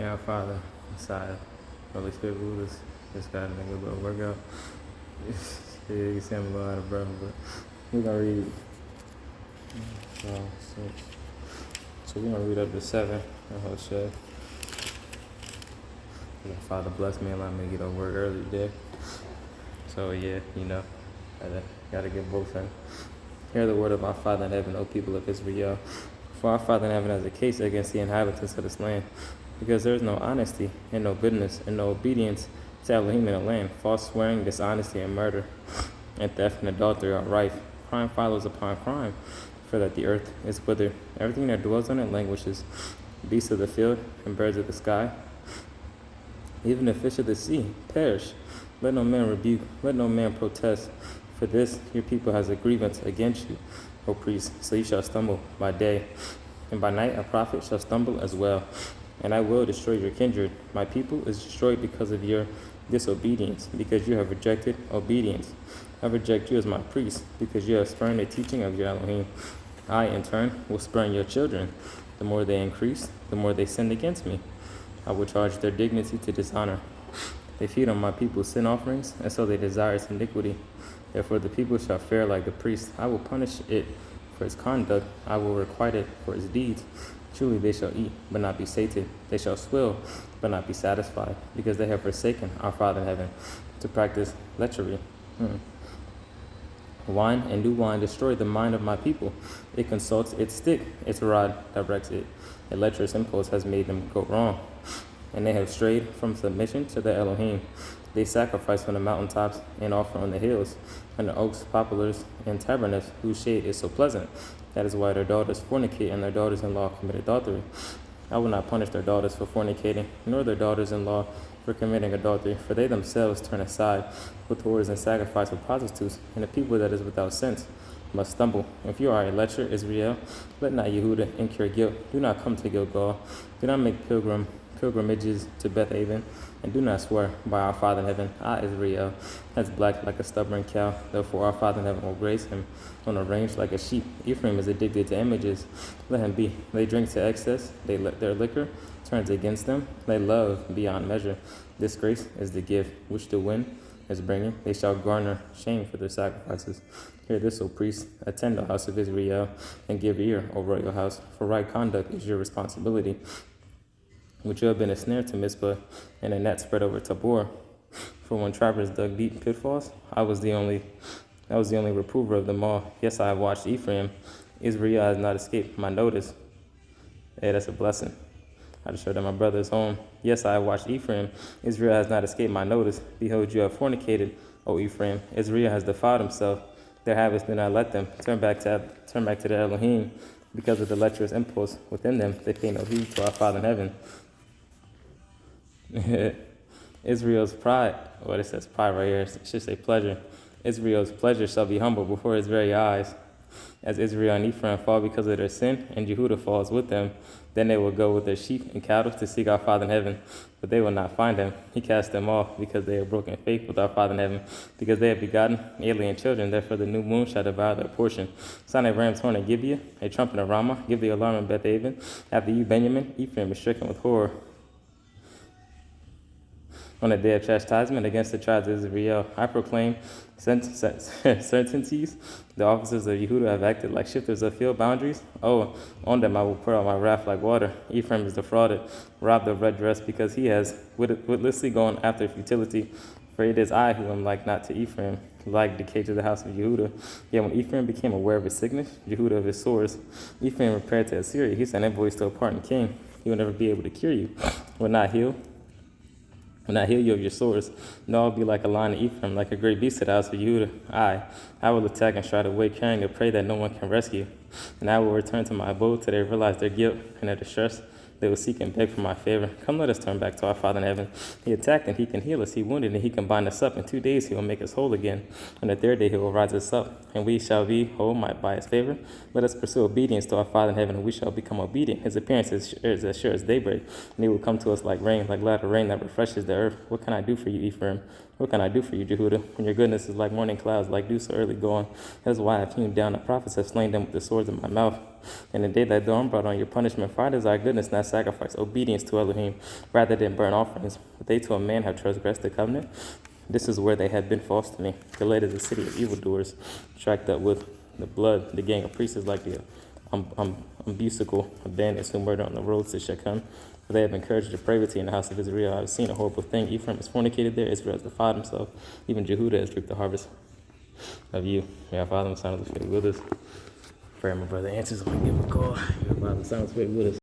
Our Father, Messiah, Holy Spirit rulers, just got a good little workout. Yeah, you see I'm a little out of breath, but we're gonna read. So we're gonna read up to 7 in Hosea. Father bless me, allow me to get over work early today. So yeah, gotta get both in. Hear the word of our Father in heaven, O people of Israel. For our Father in heaven has a case against the inhabitants of this land, because there is no honesty, and no goodness, and no obedience to Elohim in the land. False swearing, dishonesty, and murder, and theft and adultery are rife. Crime follows upon crime, for that the earth is withered. Everything that dwells on it languishes. Beasts of the field and birds of the sky, even the fish of the sea, perish. Let no man rebuke, let no man protest. For this your people has a grievance against you, O priest. So you shall stumble by day, and by night a prophet shall stumble as well. And I will destroy your kindred. My people is destroyed because of your disobedience, because you have rejected obedience. I reject you as my priest, because you have spurned the teaching of your Elohim. I, in turn, will spurn your children. The more they increase, the more they sin against me. I will charge their dignity to dishonor. They feed on my people's sin offerings, and so they desire its iniquity. Therefore the people shall fare like the priest. I will punish it for its conduct. I will requite it for its deeds. Truly they shall eat, but not be sated. They shall swill, but not be satisfied, because they have forsaken our Father in heaven to practice lechery. Wine and new wine destroy the mind of my people. It consults its stick, its rod directs it. A lecherous impulse has made them go wrong, and they have strayed from submission to their Elohim. They sacrifice on the mountaintops and offer on the hills, and the oaks, poplars, and tabernates, whose shade is so pleasant. That is why their daughters fornicate, and their daughters-in-law commit adultery. I will not punish their daughters for fornicating, nor their daughters-in-law for committing adultery, for they themselves turn aside with whores and sacrifice with prostitutes, and the people that is without sense must stumble. If you are a lecher, Israel, let not Yehuda incur guilt. Do not come to Gilgal. Do not make pilgrimages to Bethaven, and do not swear by our Father in heaven. Israel, has black like a stubborn cow. Therefore our Father in heaven will graze him on a range like a sheep. Ephraim is addicted to images. Let him be. They drink to excess. Their liquor turns against them. They love beyond measure. Disgrace is the gift which the wind is bringing. They shall garner shame for their sacrifices. Hear this, O priest, attend the house of Israel, and give ear, O royal house, for right conduct is your responsibility. Which you have been a snare to Mizpah, and a net spread over Tabor. For when trappers dug deep pitfalls, I was the only reprover of them all. Yes, I have watched Ephraim. Israel has not escaped my notice. Hey, that's a blessing. I just heard that my brother is home. Yes, I have watched Ephraim. Israel has not escaped my notice. Behold, you have fornicated, O Ephraim. Israel has defiled himself. Their habits do not let them turn back to their Elohim. Because of the lecherous impulse within them, they pay no heed to our Father in heaven. Israel's pride, well, it says pride right here, it should say pleasure. Israel's pleasure shall be humble before his very eyes. As Israel and Ephraim fall because of their sin, and Jehudah falls with them, then they will go with their sheep and cattle to seek our Father in heaven, but they will not find him. He cast them off because they have broken faith with our Father in heaven, because they have begotten alien children. Therefore the new moon shall devour their portion. Sound a ram's horn in Gibeah, a trumpet in Ramah, give the alarm in Bethaven. After you, Benjamin, Ephraim is stricken with horror. On the day of chastisement against the tribes of Israel, I proclaim certainties. The officers of Yehudah have acted like shifters of field boundaries. Oh, on them I will pour out my wrath like water. Ephraim is defrauded, robbed of red dress, because he has witlessly gone after futility. For it is I who am like not to Ephraim, like decay to the house of Yehudah. Yet when Ephraim became aware of his sickness, Yehudah of his sores, Ephraim repaired to Assyria. He sent envoys to a pardoned king. He will never be able to cure you, will not heal you of your sores. No, I'll be like a lion of Ephraim, like a great beast to the house of Judah. I will attack and stride away, carrying a prey that no one can rescue. And I will return to my abode till they realize their guilt and their distress. They will seek and beg for my favor. Come, let us turn back to our Father in heaven. He attacked and he can heal us. He wounded and he can bind us up. In 2 days he will make us whole again. On the 3rd day he will rise us up, and we shall be whole by his favor. Let us pursue obedience to our Father in heaven, and we shall become obedient. His appearance is as sure as daybreak, and he will come to us like rain, like latter rain that refreshes the earth. What can I do for you, Ephraim? What can I do for you, Jehuda? When your goodness is like morning clouds, like dew so early going. That is why I have hewn down the prophets, have slain them with the swords of my mouth. And the day that dawn brought on your punishment, for I desire goodness, not sacrifice, obedience to Elohim, rather than burnt offerings. But they to a man have transgressed the covenant. This is where they have been false to me. Gilead is a city of evildoers, tracked up with the blood. The gang of priests is like the unbusical bandits who murder on the roads to Shechem. For they have encouraged depravity in the house of Israel. I have seen a horrible thing. Ephraim has fornicated there. Israel has defiled himself. Even Jehuda has reaped the harvest of you. May our Father and Son of the Spirit with us. Pray my brother answers. I'm going to give him a call. May our Father and Son of the Spirit with us.